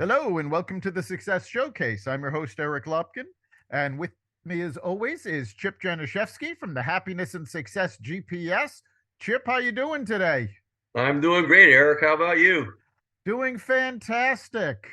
Hello and welcome to the Success Showcase. I'm your host, Eric Lopkin, and with me as always is Chip Janiszewski from the Happiness and Success GPS. Chip, how you doing today? I'm doing great, Eric. How about you? Doing fantastic.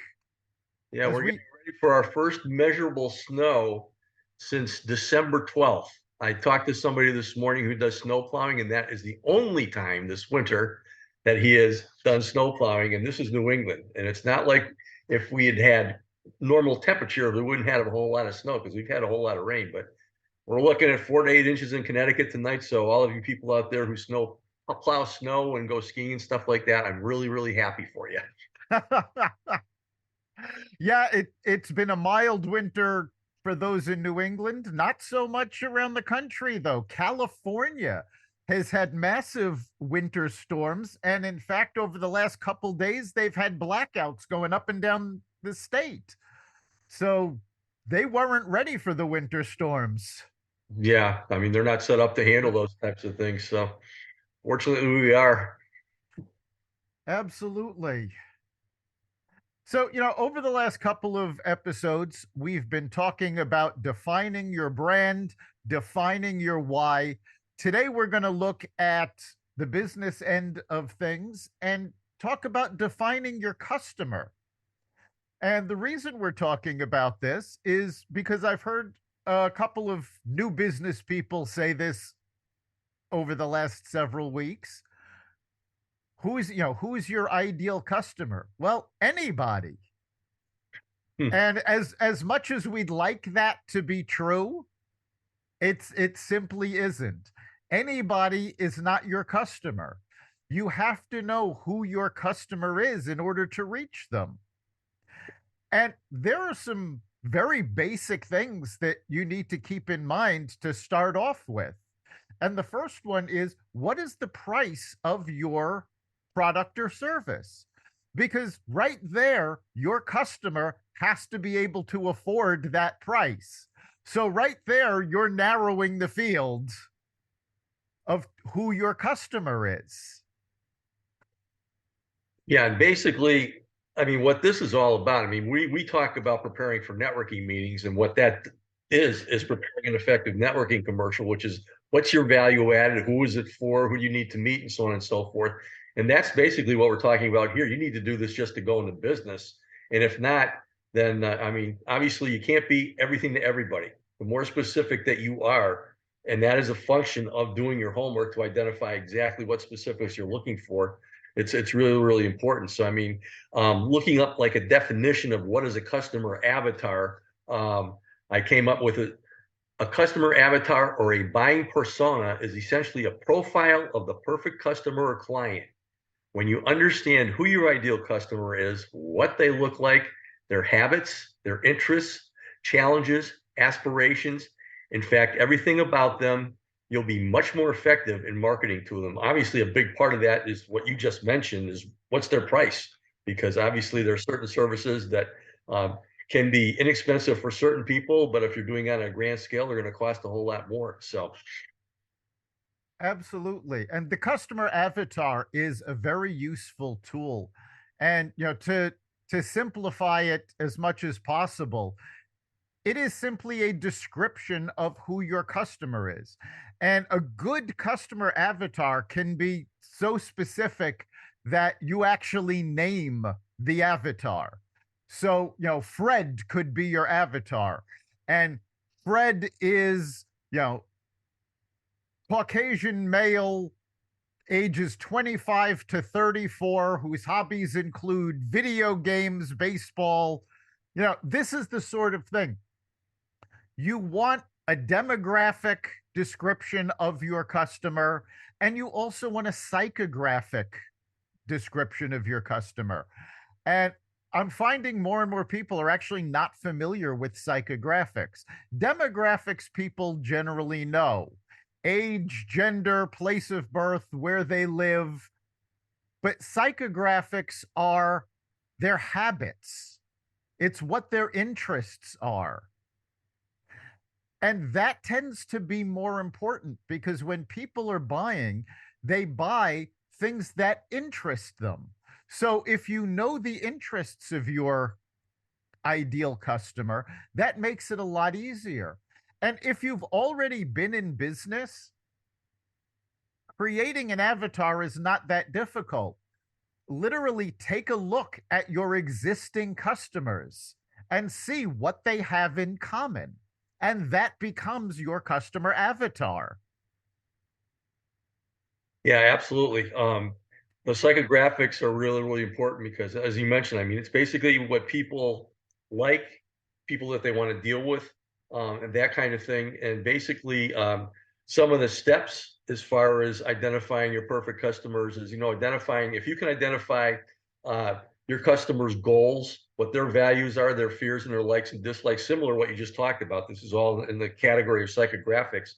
Yeah, As we're getting we ready for our first measurable snow since December 12th. I talked to somebody this morning who does snow plowing, and that is the only time this winter that he has done snow plowing. And this is New England. And it's not like if we had normal temperature, we wouldn't have a whole lot of snow because we've had a whole lot of rain. But we're looking at 4 to 8 inches in Connecticut tonight. So all of you people out there who plow snow and go skiing and stuff like that, I'm really, really happy for you. Yeah, it's been a mild winter for those in New England, not so much around the country though. California has had massive winter storms, and in fact over the last couple days they've had blackouts going up and down the state. So they weren't ready for the winter storms. Yeah, I mean, they're not set up to handle those types of things. So fortunately, we are. Absolutely. So, over the last couple of episodes, we've been talking about defining your brand, defining your why. Today, we're going to look at the business end of things and talk about defining your customer. And the reason we're talking about this is because I've heard a couple of new business people say this over the last several weeks. Who's your ideal customer? Well, anybody. Hmm. And as much as we'd like that to be true, it simply isn't. Anybody is not your customer. You have to know who your customer is in order to reach them. And there are some very basic things that you need to keep in mind to start off with. And the first one is, what is the price of your product or service? Because right there, your customer has to be able to afford that price. So, right there, you're narrowing the field of who your customer is. Yeah, and basically, I mean, what this is all about. I mean, we talk about preparing for networking meetings, and what that is preparing an effective networking commercial, which is what's your value added, who is it for, who do you need to meet, and so on and so forth. And that's basically what we're talking about here. You need to do this just to go into business, and if not, then I mean, obviously, you can't be everything to everybody. The more specific that you are, and that is a function of doing your homework to identify exactly what specifics you're looking for. It's really, really important. So I mean, looking up like a definition of what is a customer avatar, I came up with a customer avatar or a buying persona is essentially a profile of the perfect customer or client. When you understand who your ideal customer is, what they look like, their habits, their interests, challenges, aspirations, in fact, everything about them, you'll be much more effective in marketing to them. Obviously, a big part of that is what you just mentioned is what's their price? Because obviously there are certain services that can be inexpensive for certain people, but if you're doing it on a grand scale, they're going to cost a whole lot more. So Absolutely. And the customer avatar is a very useful tool. And to simplify it as much as possible, it is simply a description of who your customer is. And a good customer avatar can be so specific that you actually name the avatar. So, Fred could be your avatar. And Fred is, Caucasian male, ages 25 to 34, whose hobbies include video games, baseball. This is the sort of thing you want: a demographic description of your customer, and you also want a psychographic description of your customer. And I'm finding more and more people are actually not familiar with psychographics. Demographics people generally know: age, gender, place of birth, where they live. But psychographics are their habits, it's what their interests are. And that tends to be more important because when people are buying, they buy things that interest them. So if you know the interests of your ideal customer, that makes it a lot easier. And if you've already been in business, creating an avatar is not that difficult. Literally take a look at your existing customers and see what they have in common. And that becomes your customer avatar. Yeah, absolutely. The psychographics are really, really important because, as you mentioned, I mean, it's basically what people like, people that they want to deal with, and that kind of thing. And basically, some of the steps as far as identifying your perfect customers is, identifying if you can identify your customers' goals, what their values are, their fears and their likes and dislikes, similar to what you just talked about. This is all in the category of psychographics.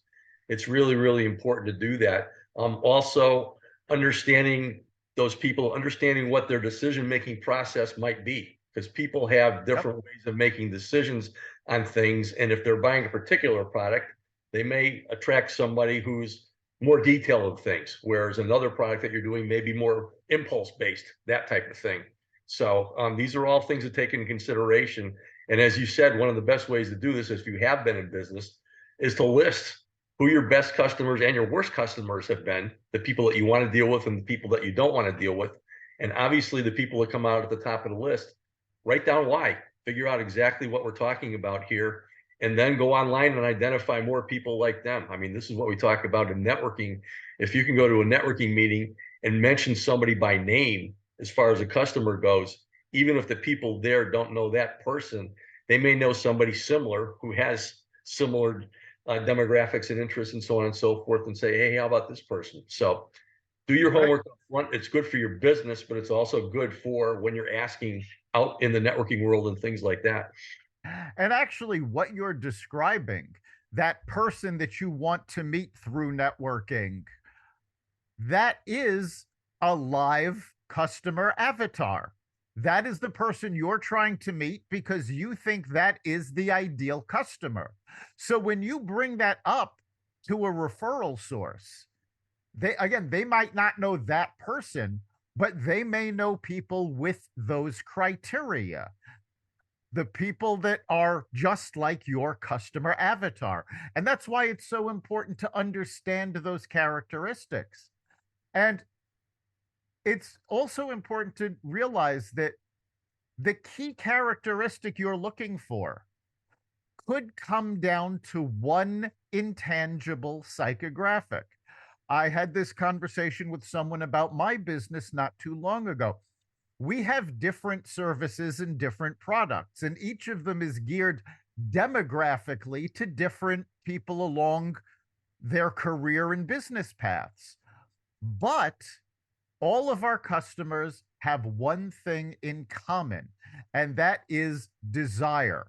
It's really, really important to do that. Also, understanding those people, understanding what their decision-making process might be, because people have Yep. different ways of making decisions on things. And if they're buying a particular product, they may attract somebody who's more detailed of things, whereas another product that you're doing may be more impulse-based, that type of thing. So these are all things to take into consideration. And as you said, one of the best ways to do this, if you have been in business, is to list who your best customers and your worst customers have been, the people that you want to deal with and the people that you don't want to deal with. And obviously the people that come out at the top of the list, write down why, figure out exactly what we're talking about here, and then go online and identify more people like them. I mean, this is what we talk about in networking. If you can go to a networking meeting and mention somebody by name as far as a customer goes, even if the people there don't know that person, they may know somebody similar who has similar demographics and interests and so on and so forth, and say, hey, how about this person? So do your Right. homework up front. It's good for your business, but it's also good for when you're asking out in the networking world and things like that. And actually, what you're describing, that person that you want to meet through networking, that is a live customer avatar. That is the person you're trying to meet because you think that is the ideal customer. So when you bring that up to a referral source, they might not know that person, but they may know people with those criteria, the people that are just like your customer avatar. And that's why it's so important to understand those characteristics. And it's also important to realize that the key characteristic you're looking for could come down to one intangible psychographic. I had this conversation with someone about my business not too long ago. We have different services and different products, and each of them is geared demographically to different people along their career and business paths. But all of our customers have one thing in common, and that is desire.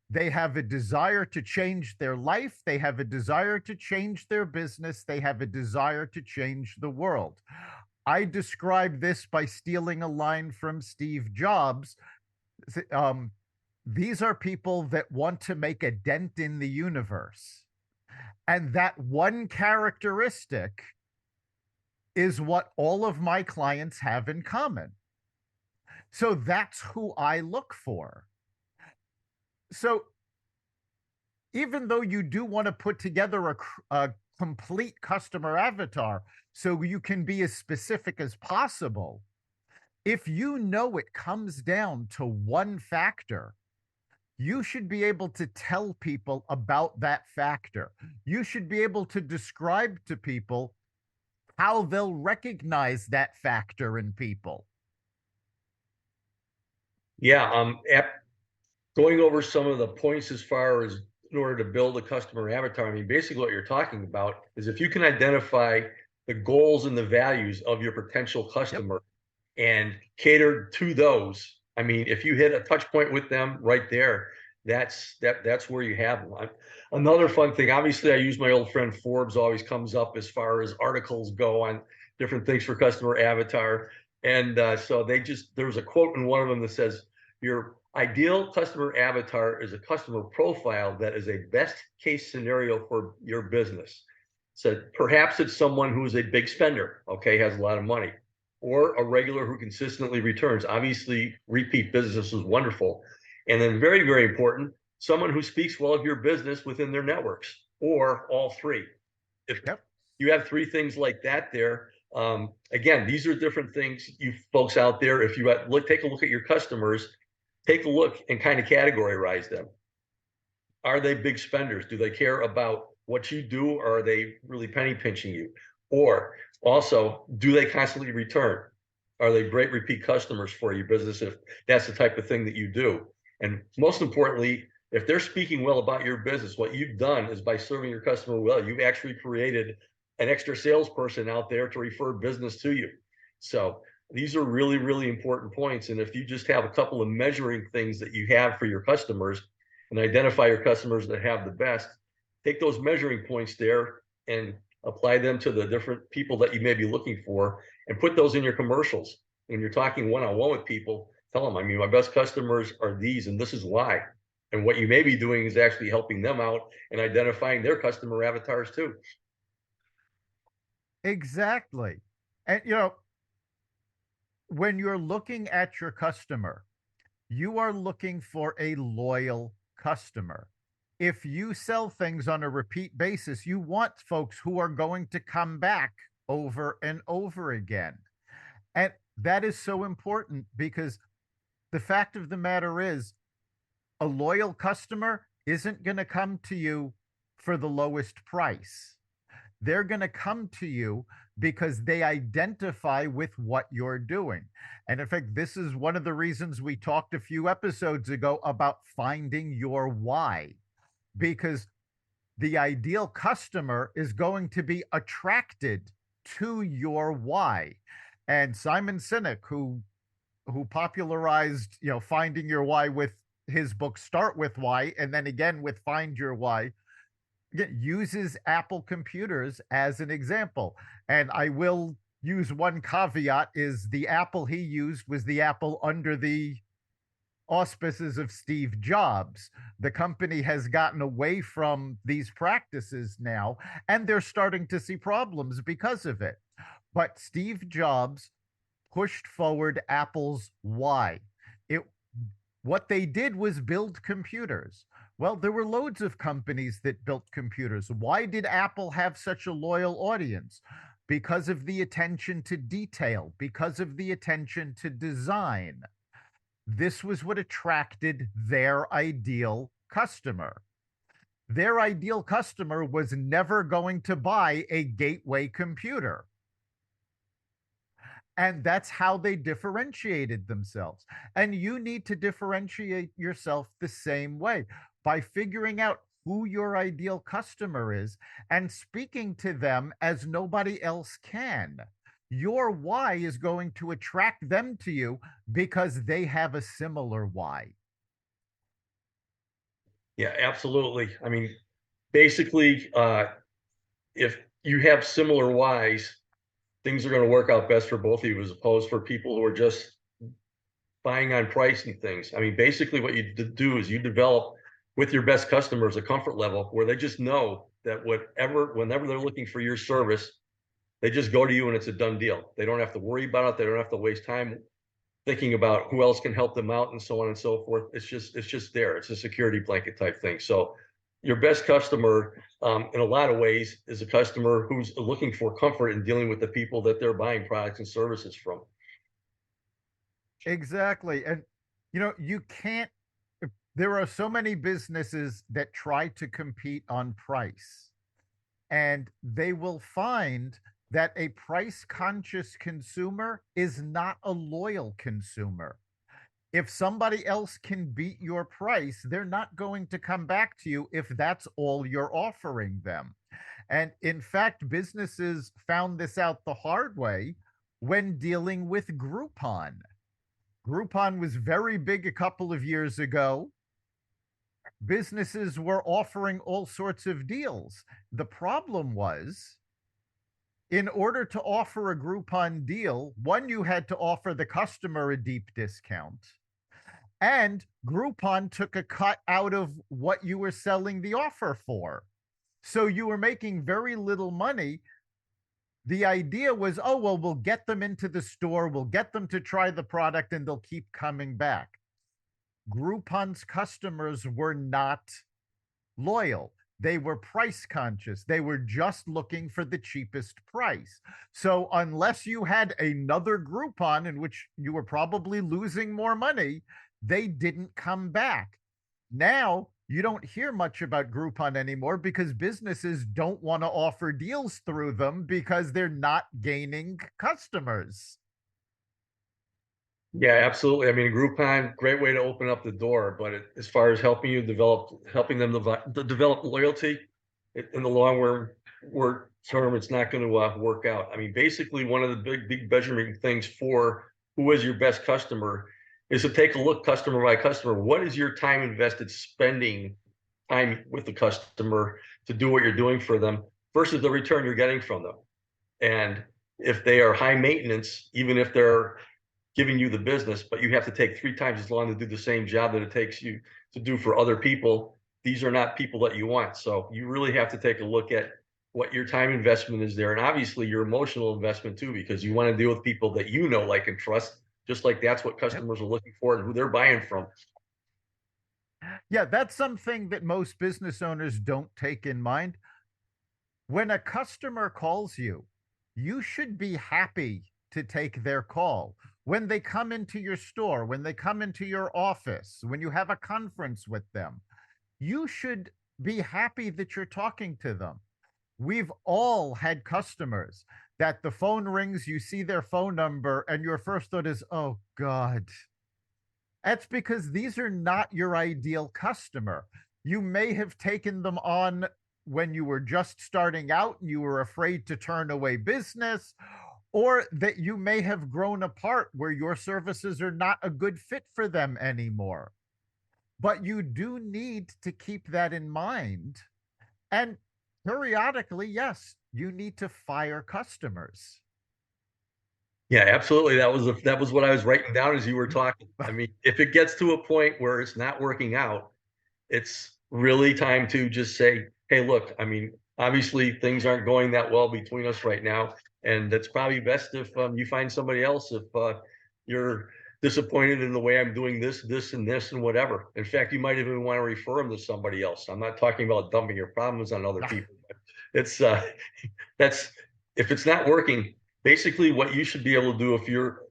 They have a desire to change their life. They have a desire to change their business. They have a desire to change the world. I describe this by stealing a line from Steve Jobs. Um, these are people that want to make a dent in the universe. And that one characteristic is what all of my clients have in common. So that's who I look for. So even though you do want to put together a complete customer avatar so you can be as specific as possible, if you know it comes down to one factor, you should be able to tell people about that factor. You should be able to describe to people how they'll recognize that factor in people. Yeah, going over some of the points as far as in order to build a customer avatar. I mean, basically what you're talking about is if you can identify the goals and the values of your potential Yep. customer and cater to those. I mean, if you hit a touch point with them right there, that's where you have one. Another fun thing, obviously, I use my old friend Forbes, always comes up as far as articles go on different things for customer avatar. And so there was a quote in one of them that says, your ideal customer avatar is a customer profile that is a best case scenario for your business. So perhaps it's someone who's a big spender, okay, has a lot of money. or a regular who consistently returns. Obviously, repeat business is wonderful. And then very, very important, someone who speaks well of your business within their networks, or all three. If Yep. you have three things like that there, again, these are different things, you folks out there. If you take a look at your customers, take a look and kind of categorize them. Are they big spenders? Do they care about what you do, or are they really penny pinching you? Or also, do they constantly return? Are they great repeat customers for your business if that's the type of thing that you do? And most importantly, if they're speaking well about your business, what you've done is, by serving your customer well, you've actually created an extra salesperson out there to refer business to you. So these are really, really important points. And if you just have a couple of measuring things that you have for your customers and identify your customers that have the best, take those measuring points there and apply them to the different people that you may be looking for, and put those in your commercials. When you're talking one-on-one with people, tell them, I mean, my best customers are these, and this is why. And what you may be doing is actually helping them out and identifying their customer avatars too. Exactly. And, when you're looking at your customer, you are looking for a loyal customer. If you sell things on a repeat basis, you want folks who are going to come back over and over again. And that is so important, because the fact of the matter is, a loyal customer isn't going to come to you for the lowest price. They're going to come to you because they identify with what you're doing. And in fact, this is one of the reasons we talked a few episodes ago about finding your why, because the ideal customer is going to be attracted to your why. And Simon Sinek, who popularized, finding your why with his book Start With Why, and then again with Find Your Why, uses Apple computers as an example. And I will use one caveat: is the Apple he used was the Apple under the auspices of Steve Jobs. The company has gotten away from these practices now, and they're starting to see problems because of it. But Steve Jobs pushed forward Apple's why. It What they did was build computers. Well, there were loads of companies that built computers. Why did Apple have such a loyal audience? Because of the attention to detail, because of the attention to design. This was what attracted their ideal customer. Their ideal customer was never going to buy a gateway computer. And that's how they differentiated themselves. And you need to differentiate yourself the same way, by figuring out who your ideal customer is and speaking to them as nobody else can. Your why is going to attract them to you because they have a similar why. Yeah, absolutely. I mean, basically, if you have similar whys, things are going to work out best for both of you, as opposed for people who are just buying on price and things. I mean, basically what you do is you develop with your best customers a comfort level where they just know that whenever they're looking for your service, they just go to you and it's a done deal. They don't have to worry about it. They don't have to waste time thinking about who else can help them out and so on and so forth. It's just there. It's a security blanket type thing. So your best customer, in a lot of ways, is a customer who's looking for comfort in dealing with the people that they're buying products and services from. Exactly. And, you can't, there are so many businesses that try to compete on price, and they will find that a price conscious consumer is not a loyal consumer. If somebody else can beat your price, they're not going to come back to you if that's all you're offering them. And in fact, businesses found this out the hard way when dealing with Groupon. Groupon was very big a couple of years ago. Businesses were offering all sorts of deals. The problem was, in order to offer a Groupon deal, one, you had to offer the customer a deep discount, and Groupon took a cut out of what you were selling the offer for. So you were making very little money. The idea was, oh, well, we'll get them into the store, we'll get them to try the product, and they'll keep coming back. Groupon's customers were not loyal. They were price conscious. They were just looking for the cheapest price. So unless you had another Groupon in which you were probably losing more money, they didn't come back. Now you don't hear much about Groupon anymore because businesses don't want to offer deals through them because they're not gaining customers. Yeah, absolutely. I mean, Groupon, great way to open up the door, but as far as helping them to develop loyalty in the long term, it's not going to work out. I mean, basically, one of the big measuring things for who is your best customer is to take a look customer by customer. What is your time invested spending time with the customer to do what you're doing for them versus the return you're getting from them? And if they are high maintenance, even if they're giving you the business, but you have to take 3 times as long to do the same job that it takes you to do for other people, these are not people that you want. So you really have to take a look at what your time investment is there. And obviously your emotional investment too, because you want to deal with people that you know, like, and trust, just like that's what customers are looking for and who they're buying from. Yeah, that's something that most business owners don't take in mind. When a customer calls you, you should be happy to take their call. When they come into your store, when they come into your office, when you have a conference with them, you should be happy that you're talking to them. We've all had customers that the phone rings, you see their phone number, and your first thought is, oh God. That's because these are not your ideal customer. You may have taken them on when you were just starting out and you were afraid to turn away business, or that you may have grown apart where your services are not a good fit for them anymore. But you do need to keep that in mind. And periodically, yes, you need to fire customers. Yeah, absolutely. That was what I was writing down as you were talking. I mean, if it gets to a point where it's not working out, it's really time to just say, hey, look, I mean, obviously things aren't going that well between us right now. And it's probably best if you find somebody else if you're disappointed in the way I'm doing this, and this, and whatever. In fact, you might even want to refer them to somebody else. I'm not talking about dumping your problems on other people. It's that's if it's not working, basically what you should be able to do if you're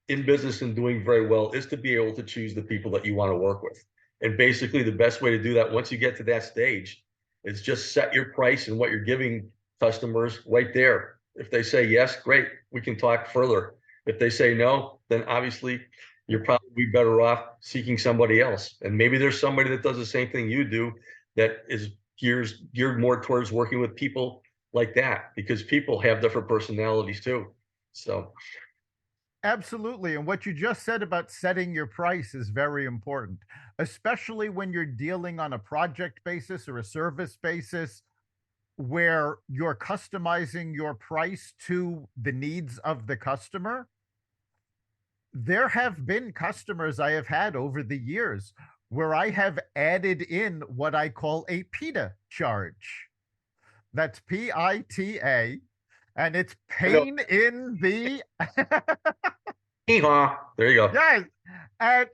in business and doing very well is to be able to choose the people that you want to work with. And basically the best way to do that once you get to that stage is just set your price and what you're giving customers right there. If they say yes, great, we can talk further. If they say no, then obviously you're probably better off seeking somebody else. And maybe there's somebody that does the same thing you do that is geared more towards working with people like that, because people have different personalities too. So Absolutely. And what you just said about setting your price is very important, especially when you're dealing on a project basis or a service basis where you're customizing your price to the needs of the customer. There have been customers I have had over the years where I have added in what I call a PITA charge. That's PITA, and it's pain in the there you go. yes. And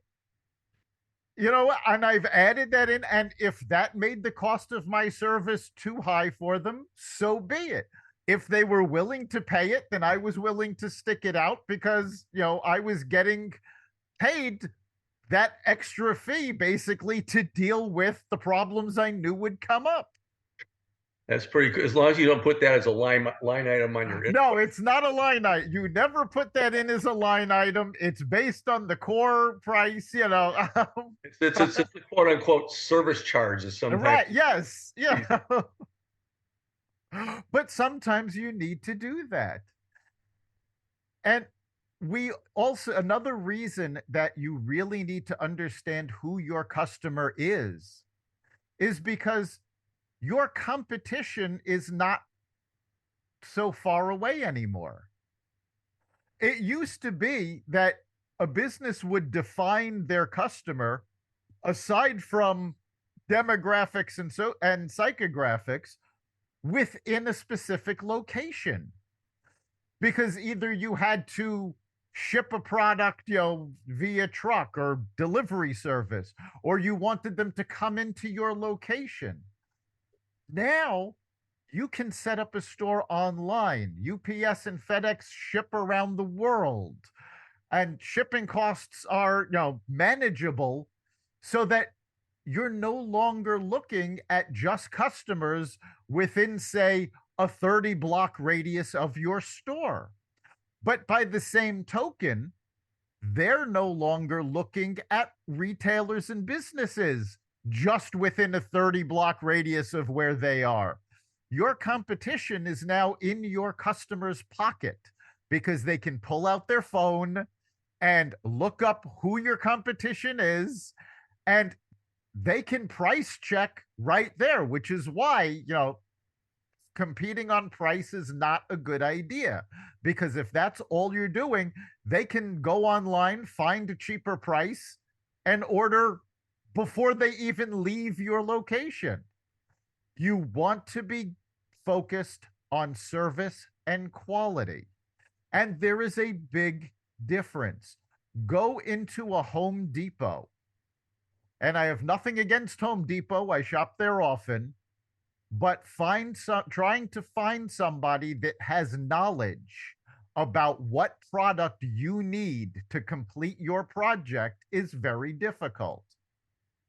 and I've added that in. And if that made the cost of my service too high for them, so be it. If they were willing to pay it, then I was willing to stick it out because, I was getting paid that extra fee basically to deal with the problems I knew would come up. That's pretty good. As long as you don't put that as a line item on your No, it's not a line item. You never put that in as a line item. It's based on the core price, it's a quote unquote service charge is sometimes right. Yes. Yeah. But sometimes you need to do that. And we also, another reason that you really need to understand who your customer is because your competition is not so far away anymore. It used to be that a business would define their customer aside from demographics and psychographics within a specific location. because either you had to ship a product, via truck or delivery service, or you wanted them to come into your location. Now you can set up a store online. UPS and FedEx ship around the world, and shipping costs are, manageable, so that you're no longer looking at just customers within, say, a 30 block radius of your store. But by the same token, they're no longer looking at retailers and businesses just within a 30 block radius of where they are. Your competition is now in your customer's pocket, because they can pull out their phone and look up who your competition is, and they can price check right there, which is why, competing on price is not a good idea, because if that's all you're doing, they can go online, find a cheaper price, and order before they even leave your location. You want to be focused on service and quality. And there is a big difference. Go into a Home Depot, and I have nothing against Home Depot, I shop there often, but trying to find somebody that has knowledge about what product you need to complete your project is very difficult.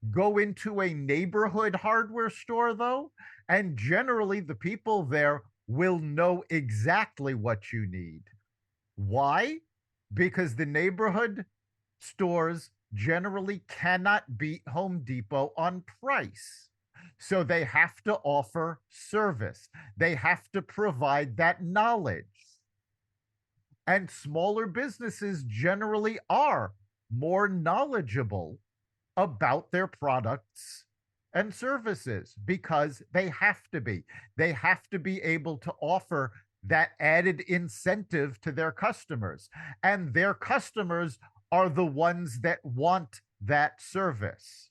Go into a neighborhood hardware store, though, and generally the people there will know exactly what you need. Why? Because the neighborhood stores generally cannot beat Home Depot on price. So they have to offer service. They have to provide that knowledge. And smaller businesses generally are more knowledgeable about their products and services, because they have to be. They have to be able to offer that added incentive to their customers. And their customers are the ones that want that service.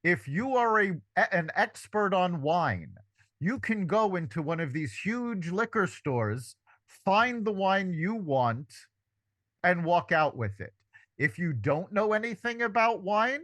If you are an expert on wine, you can go into one of these huge liquor stores, find the wine you want, and walk out with it. If you don't know anything about wine,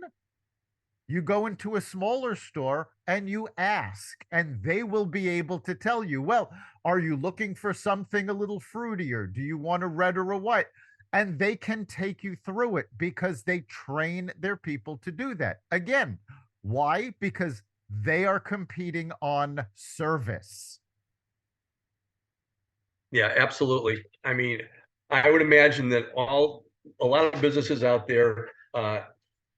you go into a smaller store and you ask, and they will be able to tell you, well, are you looking for something a little fruitier? Do you want a red or a white? And they can take you through it, because they train their people to do that. Again, why? Because they are competing on service. Yeah, absolutely. I mean, I would imagine that a lot of businesses out there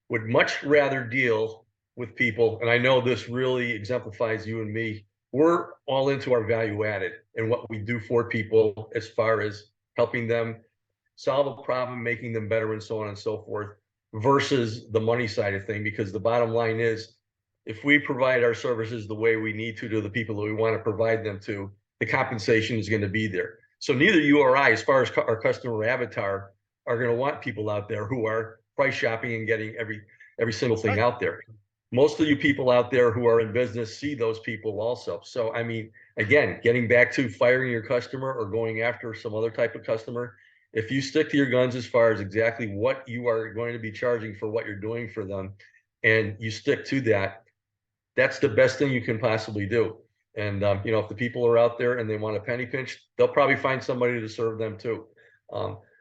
would much rather deal with people. And I know this really exemplifies you and me. We're all into our value added and what we do for people as far as helping them solve a problem, making them better, and so on and so forth, versus the money side of thing. Because the bottom line is, if we provide our services the way we need to the people that we want to provide them to, the compensation is going to be there. So neither you or I, as far as our customer avatar, are going to want people out there who are price shopping and getting every single thing Right. out there. Most of you people out there who are in business see those people also. So, I mean, again, getting back to firing your customer or going after some other type of customer, if you stick to your guns as far as exactly what you are going to be charging for what you're doing for them, and you stick to that, that's the best thing you can possibly do. And if the people are out there and they want a penny pinch, they'll probably find somebody to serve them too.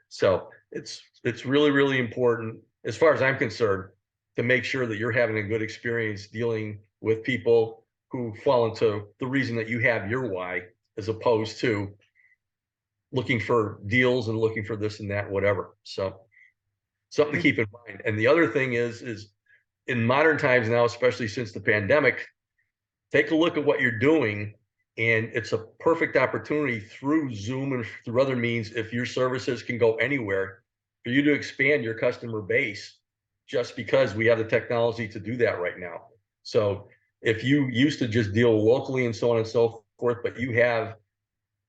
So it's really, really important, as far as I'm concerned, to make sure that you're having a good experience dealing with people who fall into the reason that you have your why, as opposed to looking for deals and looking for this and that, whatever. So something to keep in mind. And the other thing is in modern times now, especially since the pandemic, take a look at what you're doing. And it's a perfect opportunity through Zoom and through other means, if your services can go anywhere, for you to expand your customer base, just because we have the technology to do that right now. So if you used to just deal locally and so on and so forth, but you have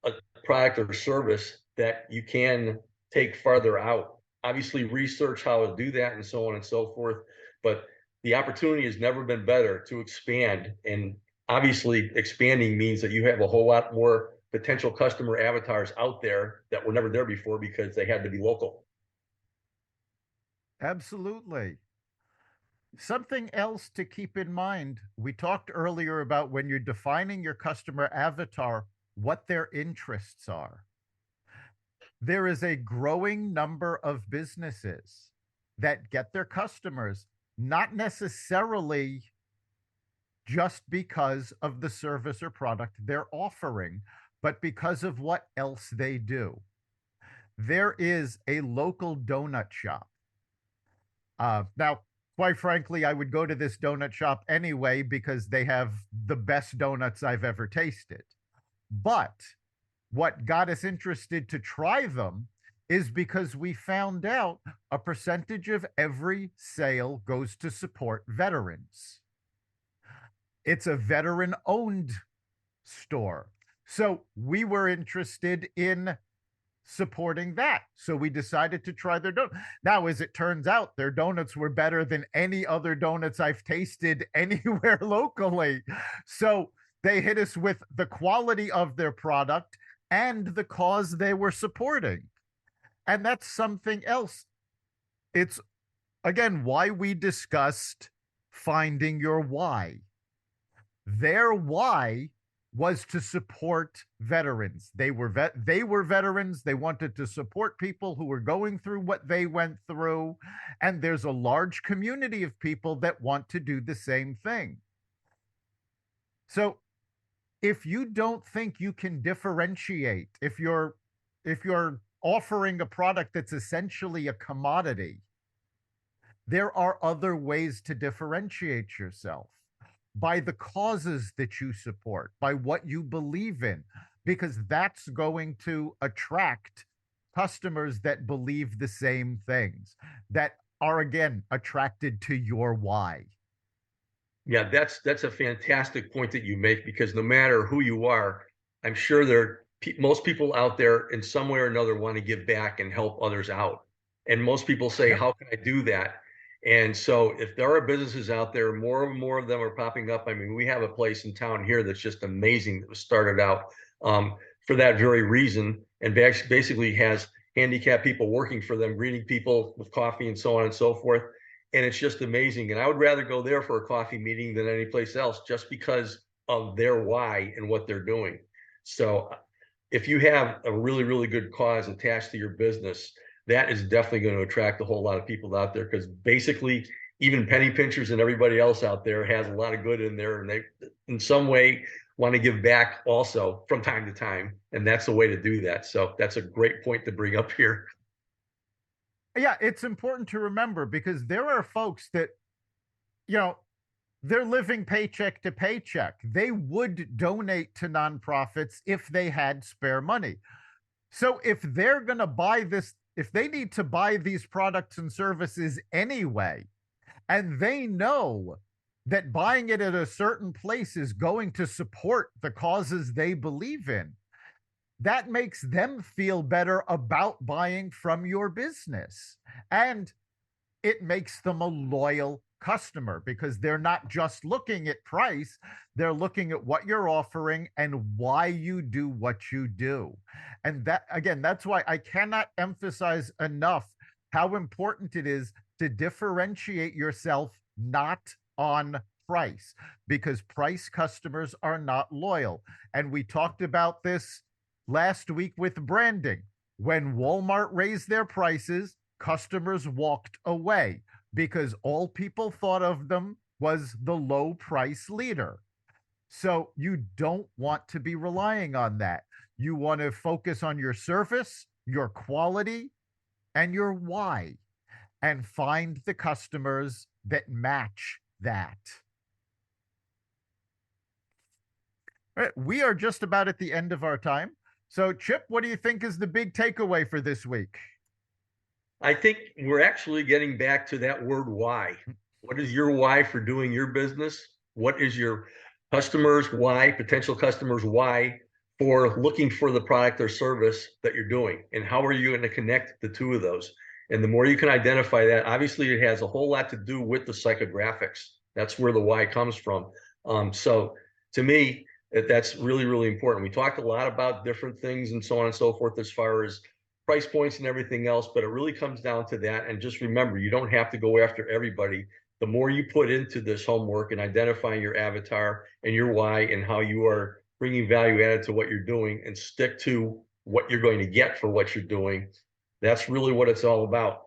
a product or service that you can take farther out, obviously research how to do that and so on and so forth. But the opportunity has never been better to expand. And obviously expanding means that you have a whole lot more potential customer avatars out there that were never there before because they had to be local. Absolutely. Something else to keep in mind, we talked earlier about when you're defining your customer avatar, what their interests are. There is a growing number of businesses that get their customers not necessarily just because of the service or product they're offering, but because of what else they do. There is a local donut shop. Now, quite frankly, I would go to this donut shop anyway because they have the best donuts I've ever tasted. But what got us interested to try them is because we found out a percentage of every sale goes to support veterans. It's a veteran owned store. So we were interested in supporting that. So we decided to try their donut. Now, as it turns out, their donuts were better than any other donuts I've tasted anywhere locally. So they hit us with the quality of their product and the cause they were supporting. And that's something else. It's, again, why we discussed finding your why. Their why was to support veterans. They were veterans. They wanted to support people who were going through what they went through. And there's a large community of people that want to do the same thing. So if you don't think you can differentiate, if you're offering a product that's essentially a commodity, there are other ways to differentiate yourself by the causes that you support, by what you believe in, because that's going to attract customers that believe the same things, that are, again, attracted to your why. Yeah, that's a fantastic point that you make, because no matter who you are, I'm sure most people out there in some way or another want to give back and help others out. And most people say, Yep. how can I do that? And so if there are businesses out there, more and more of them are popping up. I mean, we have a place in town here that's just amazing that was started out for that very reason, and basically has handicapped people working for them, greeting people with coffee and so on and so forth. And it's just amazing. And I would rather go there for a coffee meeting than any place else, just because of their why and what they're doing. So if you have a really, really good cause attached to your business, that is definitely going to attract a whole lot of people out there, because basically even penny pinchers and everybody else out there has a lot of good in there, and they in some way want to give back also from time to time. And that's the way to do that. So that's a great point to bring up here. Yeah, it's important to remember because there are folks that, you know, they're living paycheck to paycheck. They would donate to nonprofits if they had spare money. So if they're going to buy this, if they need to buy these products and services anyway, and they know that buying it at a certain place is going to support the causes they believe in, that makes them feel better about buying from your business. And it makes them a loyal customer because they're not just looking at price, they're looking at what you're offering and why you do what you do. And that, again, that's why I cannot emphasize enough how important it is to differentiate yourself not on price, because price customers are not loyal. And we talked about this last week with branding. When Walmart raised their prices, customers walked away because all people thought of them was the low price leader. So you don't want to be relying on that. You want to focus on your service, your quality, and your why, and find the customers that match that. All right, we are just about at the end of our time. So, Chip, what do you think is the big takeaway for this week? I think we're actually getting back to that word why. What is your why for doing your business? What is your customers' why, potential customers' why for looking for the product or service that you're doing? And how are you going to connect the two of those? And the more you can identify that, obviously it has a whole lot to do with the psychographics. That's where the why comes from. So to me, That's really, really important. We talked a lot about different things and so on and so forth as far as price points and everything else, but it really comes down to that. And just remember, you don't have to go after everybody. The more you put into this homework and identifying your avatar and your why and how you are bringing value added to what you're doing and stick to what you're going to get for what you're doing, that's really what it's all about.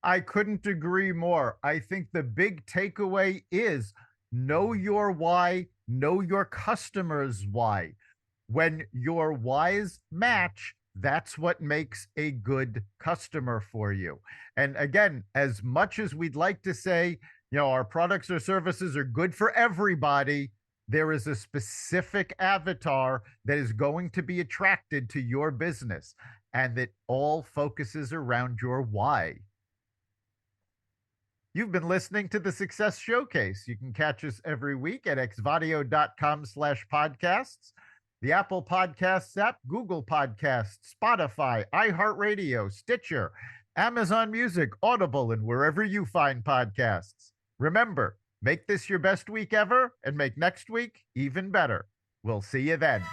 I couldn't agree more. I think the big takeaway is know your why, know your customers' why. When your whys match, that's what makes a good customer for you. And again, as much as we'd like to say, our products or services are good for everybody, there is a specific avatar that is going to be attracted to your business, and that all focuses around your why. You've been listening to the Success Showcase. You can catch us every week at xvadio.com/podcasts, the Apple Podcasts app, Google Podcasts, Spotify, iHeartRadio, Stitcher, Amazon Music, Audible, and wherever you find podcasts. Remember, make this your best week ever and make next week even better. We'll see you then.